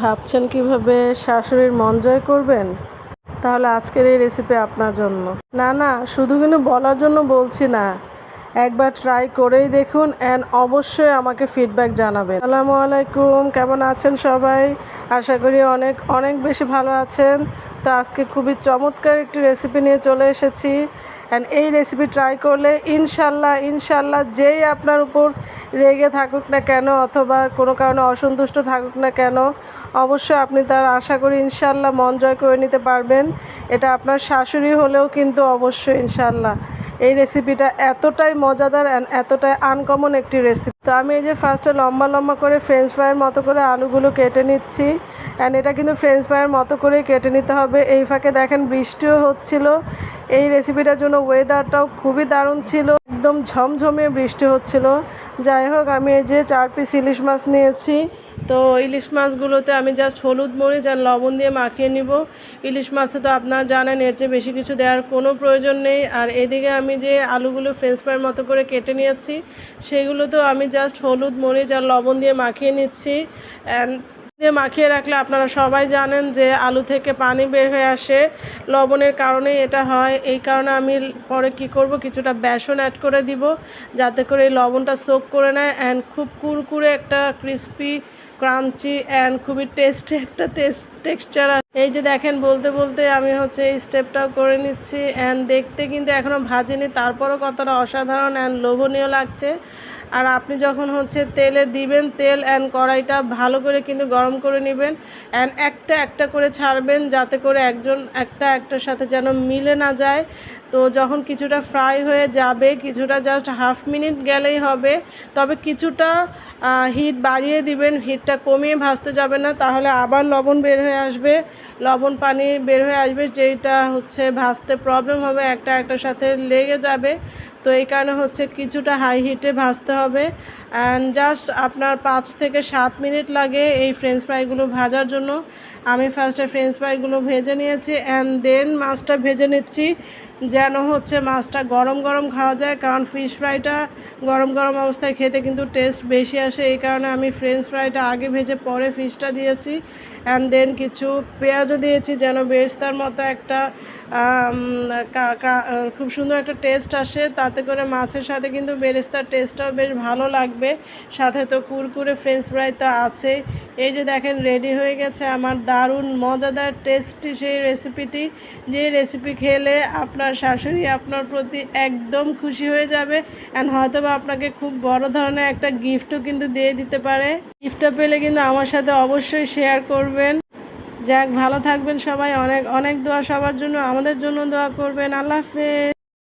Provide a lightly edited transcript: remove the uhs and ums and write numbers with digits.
ভাবছেন কিভাবে শাশুড়ির মন জয় করবেন? তাহলে আজকের এই রেসিপি আপনার জন্য। না না, শুধু কিন্তু বলার জন্য বলছি না, একবার ট্রাই করেই দেখুন অ্যান্ড অবশ্যই আমাকে ফিডব্যাক জানাবেন। আসসালামু আলাইকুম, কেমন আছেন সবাই? আশা করি অনেক অনেক বেশি ভালো আছেন। তো আজকে খুবই চমৎকার একটি রেসিপি নিয়ে চলে এসেছি অ্যান্ড এই রেসিপি ট্রাই করলে ইনশাল্লাহ ইনশাল্লাহ যেই আপনার উপর রেগে থাকুক না কেন অথবা কোনো কারণে অসন্তুষ্ট থাকুক না কেন, অবশ্যই আপনি তার আশা করি ইনশাল্লাহ মন জয় করে নিতে পারবেন। এটা আপনার শাশুড়ি হলেও কিন্তু অবশ্যই ইনশাল্লাহ। এই রেসিপিটা এতটাই মজাদার অ্যান্ড এতটাই আনকমন একটি রেসিপি। তো আমি এই যে ফার্স্টে লম্বা লম্বা করে ফ্রেঞ্চ ফ্রাইয়ের মতো করে আলুগুলো কেটে নিচ্ছি অ্যান্ড এটা কিন্তু ফ্রেঞ্চ ফ্রাইয়ের মতো করেই কেটে নিতে হবে। এই ফাঁকে দেখেন বৃষ্টিও হচ্ছিল। এই রেসিপিটার জন্য ওয়েদারটাও খুবই দারুণ ছিল, একদম ঝমঝমিয়ে বৃষ্টি হচ্ছিল। যাই হোক, আমি এই যে 4 পিস ইলিশ মাছ নিয়েছি। তো ইলিশ মাছগুলোতে আমি জাস্ট হলুদ মরিচ আর লবণ দিয়ে মাখিয়ে নিব। ইলিশ মাছে তো আপনারা জানেন এর চেয়ে বেশি কিছু দেওয়ার কোনো প্রয়োজন নেই। আর এদিকে আমি যে আলুগুলো ফ্রেঞ্চ ফ্রাইয়ের মতো করে কেটে নিয়েছি সেগুলোতেও আমি জাস্ট হলুদ মরিচ আর লবণ দিয়ে মাখিয়ে নিচ্ছি। অ্যান্ড দিয়ে মাখিয়ে রাখলে আপনারা সবাই জানেন যে আলু থেকে পানি বের হয়ে আসে, লবণের কারণেই এটা হয়। এই কারণে আমি পরে কি করব, কিছুটা বেসন অ্যাড করে দিব যাতে করে এই লবণটা সোক করে নেয় অ্যান্ড খুব কুরকুরে একটা ক্রিস্পি ক্রাঞ্চি অ্যান্ড খুবই টেস্টি একটা টেক্সচার। এই যে দেখেন বলতে বলতে আমি এই স্টেপটাও করে নিচ্ছি অ্যান্ড দেখতে কিন্তু এখনও ভাজিনি, তারপরও কতটা অসাধারণ অ্যান্ড লোভনীয় লাগছে। আর আপনি যখন তেলে দিবেন, তেল অ্যান্ড কড়াইটা ভালো করে কিন্তু গরম করে নেবেন অ্যান্ড একটা একটা করে ছাড়বেন যাতে করে একটার সাথে যেন মিলে না যায়। তো যখন কিছুটা ফ্রাই হয়ে যাবে, কিছুটা জাস্ট হাফ মিনিট গেলেই হবে, তবে কিছুটা হিট বাড়িয়ে দিবেন, হিটটা কমিয়ে ভাজতে যাবে না, তাহলে আবার লবণ বের হয়ে আসবে, লবণ পানি বের হয়ে আসবে, যেটা ভাজতে প্রবলেম হবে, একটার সাথে লেগে যাবে। তো এই কারণে কিছুটা হাই হিটে ভাজতে হবে অ্যান্ড জাস্ট আপনার 5 থেকে 7 মিনিট লাগে এই ফ্রেঞ্চ ফ্রাইগুলো ভাজার জন্য। আমি ফার্স্টে ফ্রেঞ্চ ফ্রাইগুলো ভেজে নিয়েছি অ্যান্ড দেন মাছটা ভেজে নিচ্ছি যেন মাছটা গরম গরম খাওয়া যায়, কারণ ফিশ ফ্রাইটা গরম গরম অবস্থায় খেতে কিন্তু টেস্ট বেশি আসে। এই কারণে আমি ফ্রেঞ্চ ফ্রাইটা আগে ভেজে পরে ফিশটা দিয়েছি অ্যান্ড দেন কিছু পেঁয়াজও দিয়েছি যেন বেরেস্তার মতো একটা খুব সুন্দর একটা টেস্ট আসে, তাতে করে মাছের সাথে কিন্তু বেরেস্তার টেস্টটাও বেশ ভালো লাগবে। সাথে তো কুরকুরে ফ্রেঞ্চ ফ্রাই তো আছে। এই যে দেখেন রেডি হয়ে গেছে আমার দারুণ মজাদার টেস্টি সেই রেসিপিটি, যে রেসিপি খেলে আপনার শাশুড়ি আপনার প্রতি একদম খুশি হয়ে যাবে অ্যান্ড হয়তো বা আপনাকে খুব বড় ধরনের একটা গিফটও কিন্তু দিয়ে দিতে পারে। গিফটটা পেলে কিন্তু আমার সাথে অবশ্যই শেয়ার করবেন। যাক, ভালো থাকবেন সবাই, অনেক অনেক দোয়া সবার জন্য, আমাদের জন্য দোয়া করবেন। আল্লাহ হাফেজ।